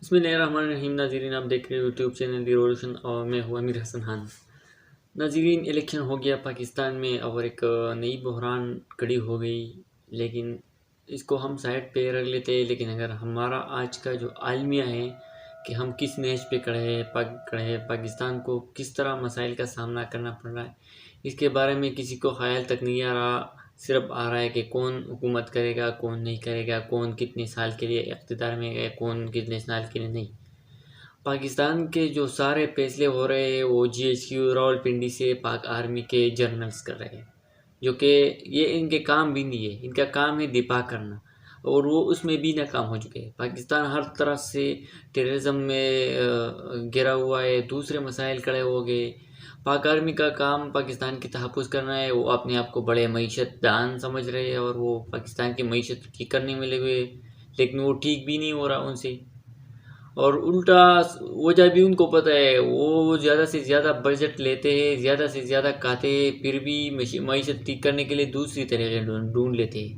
بسم اللہ الرحمن الرحیم۔ ناظرین، آپ دیکھ رہے ہو یوٹیوب چینل دی ریولیوشن اور میں ہوں امیر حسن خان۔ ناظرین، الیکشن ہو گیا پاکستان میں اور ایک نئی بحران کھڑی ہو گئی، لیکن اس کو ہم سائڈ پہ رکھ لیتے ہیں۔ لیکن اگر ہمارا آج کا جو عالمیہ ہے کہ ہم کس نیج پہ کھڑے ہیں، پاکستان کو کس طرح مسائل کا سامنا کرنا پڑ رہا ہے، اس کے بارے میں کسی کو خیال تک نہیں آ رہا۔ صرف آ رہا ہے کہ کون حکومت کرے گا، کون نہیں کرے گا، کون کتنے سال کے لیے اقتدار میں ہے، کون کتنے سال کے لیے نہیں۔ پاکستان کے جو سارے فیصلے ہو رہے ہیں وہ GHQ راولپنڈی سے پاک آرمی کے جنرلز کر رہے ہیں، جو کہ یہ ان کے کام بھی نہیں ہے۔ ان کا کام ہے دفاع کرنا، اور وہ اس میں بھی ناکام ہو چکے ہیں۔ پاکستان ہر طرح سے ٹیررزم میں گھرا ہوا ہے، دوسرے مسائل کھڑے ہو گئے۔ پاک آرمی کا کام پاکستان کی تحفظ کرنا ہے۔ وہ اپنے آپ کو بڑے معیشت دان سمجھ رہے ہیں اور وہ پاکستان کی معیشت ٹھیک کرنے میں لگے ہوئے، لیکن وہ ٹھیک بھی نہیں ہو رہا ان سے۔ اور الٹا وجہ بھی ان کو پتہ ہے، وہ زیادہ سے زیادہ بجٹ لیتے ہیں، زیادہ سے زیادہ کھاتے ہیں، پھر بھی معیشت ٹھیک کرنے کے لیے دوسری طریقے ڈھونڈ لیتے ہیں۔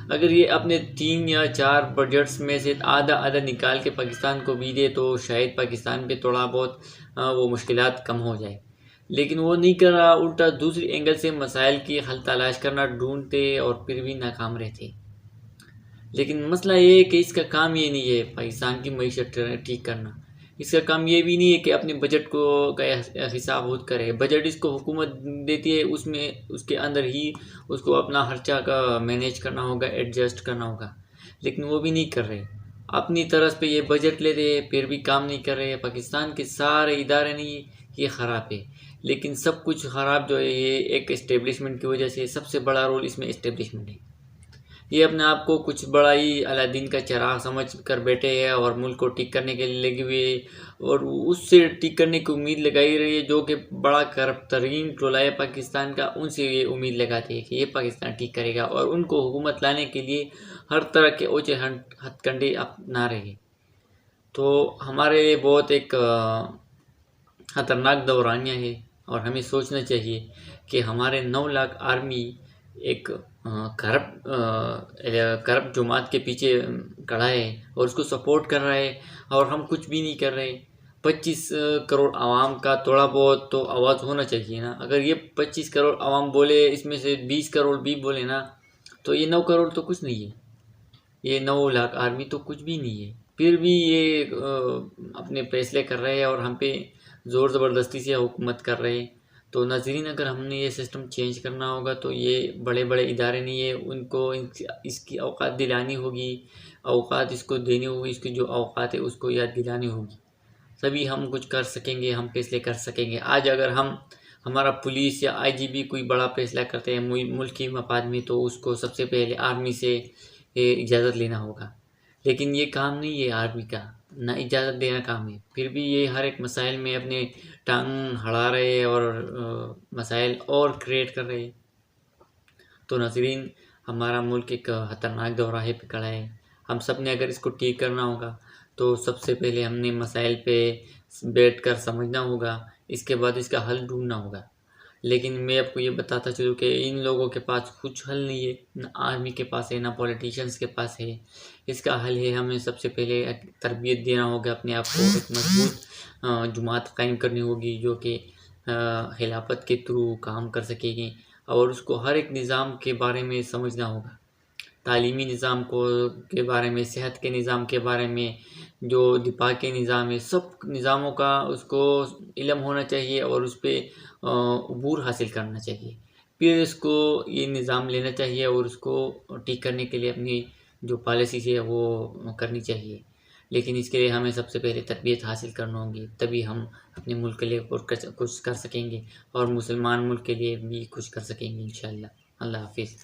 اگر یہ اپنے 3 یا 4 بجٹس میں سے آدھا نکال کے پاکستان کو بھی دے تو شاید پاکستان پہ تھوڑا بہت وہ مشکلات کم ہو جائے، لیکن وہ نہیں کر رہا۔ الٹا دوسری اینگل سے مسائل کی حل تلاش کرنا ڈھونڈتے اور پھر بھی ناکام رہتے۔ لیکن مسئلہ یہ ہے کہ اس کا کام یہ نہیں ہے پاکستان کی معیشت ٹھیک کرنا۔ اس کا کام یہ بھی نہیں ہے کہ اپنے بجٹ کو کا حساب خود کرے۔ بجٹ اس کو حکومت دیتی ہے، اس کے اندر ہی اس کو اپنا خرچہ کا مینیج کرنا ہوگا، ایڈجسٹ کرنا ہوگا، لیکن وہ بھی نہیں کر رہے۔ اپنی طرف پہ یہ بجٹ لیتے ہیں، پھر بھی کام نہیں کر رہے۔ پاکستان کے سارے ادارے نہیں، یہ خراب ہے، لیکن سب کچھ خراب جو ہے یہ ایک اسٹیبلشمنٹ کی وجہ سے۔ سب سے بڑا رول اس میں اسٹیبلشمنٹ ہے۔ یہ اپنے آپ کو کچھ بڑا ہی الادین کا چراغ سمجھ کر بیٹھے ہیں اور ملک کو ٹھیک کرنے کے لیے لگے ہوئے، اور اس سے ٹھیک کرنے کی امید لگائی رہی ہے۔ جو کہ بڑا کرپٹ ترین ٹولہ ہے پاکستان کا، ان سے یہ امید لگاتے ہیں کہ یہ پاکستان ٹھیک کرے گا، اور ان کو حکومت لانے کے لیے ہر طرح کے اوچے ہتھ کنڈے اپنا رہے ہیں۔ تو ہمارے لیے بہت ایک خطرناک دورانیہ ہے، اور ہمیں سوچنا چاہیے کہ ہمارے 9 لاکھ آرمی ایک کرپٹ جماعت کے پیچھے کھڑا ہے اور اس کو سپورٹ کر رہا ہے، اور ہم کچھ بھی نہیں کر رہے۔ 25 کروڑ عوام کا تھوڑا بہت تو آواز ہونا چاہیے نا۔ اگر یہ 25 کروڑ عوام بولے، اس میں سے 20 کروڑ بھی بولے نا، تو یہ 9 کروڑ تو کچھ نہیں ہے۔ یہ 9 لاکھ آرمی تو کچھ بھی نہیں ہے، پھر بھی یہ اپنے فیصلے کر رہے ہیں اور ہم پہ زور زبردستی سے حکومت کر رہے ہیں۔ تو ناظرین، اگر ہم نے یہ سسٹم چینج کرنا ہوگا تو یہ بڑے بڑے ادارے نہیں ہیں، ان کو اس کی اوقات دلانی ہوگی، اوقات اس کو دینی ہوگی، اس کی جو اوقات ہے اس کو یاد دلانی ہوگی، تبھی ہم کچھ کر سکیں گے، ہم فیصلے کر سکیں گے۔ آج اگر ہمارا پولیس یا IGP کوئی بڑا فیصلہ کرتے ہیں ملک کی مفاد میں، تو اس کو سب سے پہلے آرمی سے اجازت لینا ہوگا، لیکن یہ کام نہیں ہے آرمی کا، نہ اجازت دینا کام ہے۔ پھر بھی یہ ہر ایک مسائل میں اپنے ٹانگ ہڑا رہے ہیں اور مسائل اور کریٹ کر رہے ہیں۔ تو ناظرین، ہمارا ملک ایک خطرناک دوراہے پہ کھڑا ہے۔ ہم سب نے اگر اس کو ٹھیک کرنا ہوگا تو سب سے پہلے ہم نے مسائل پہ بیٹھ کر سمجھنا ہوگا، اس کے بعد اس کا حل ڈھونڈنا ہوگا۔ لیکن میں آپ کو یہ بتاتا چلوں کہ ان لوگوں کے پاس کچھ حل نہیں ہے، نہ آرمی کے پاس ہے، نہ پولیٹیشنز کے پاس ہے۔ اس کا حل ہے ہمیں سب سے پہلے تربیت دینا ہوگا، اپنے آپ کو ایک مضبوط جماعت قائم کرنی ہوگی جو کہ خلافت کے تھرو کام کر سکے گی، اور اس کو ہر ایک نظام کے بارے میں سمجھنا ہوگا، تعلیمی نظام کے بارے میں، صحت کے نظام کے بارے میں، جو دفاع کے نظام ہے، سب نظاموں کا اس کو علم ہونا چاہیے اور اس پہ عبور حاصل کرنا چاہیے۔ پھر اس کو یہ نظام لینا چاہیے اور اس کو ٹھیک کرنے کے لیے اپنی جو پالیسیز ہے وہ کرنی چاہیے۔ لیکن اس کے لیے ہمیں سب سے پہلے تربیت حاصل کرنا ہوگی، تبھی ہم اپنے ملک کے لیے کچھ کر سکیں گے، اور مسلمان ملک کے لیے بھی کچھ کر سکیں گے انشاءاللہ۔ اللہ حافظ۔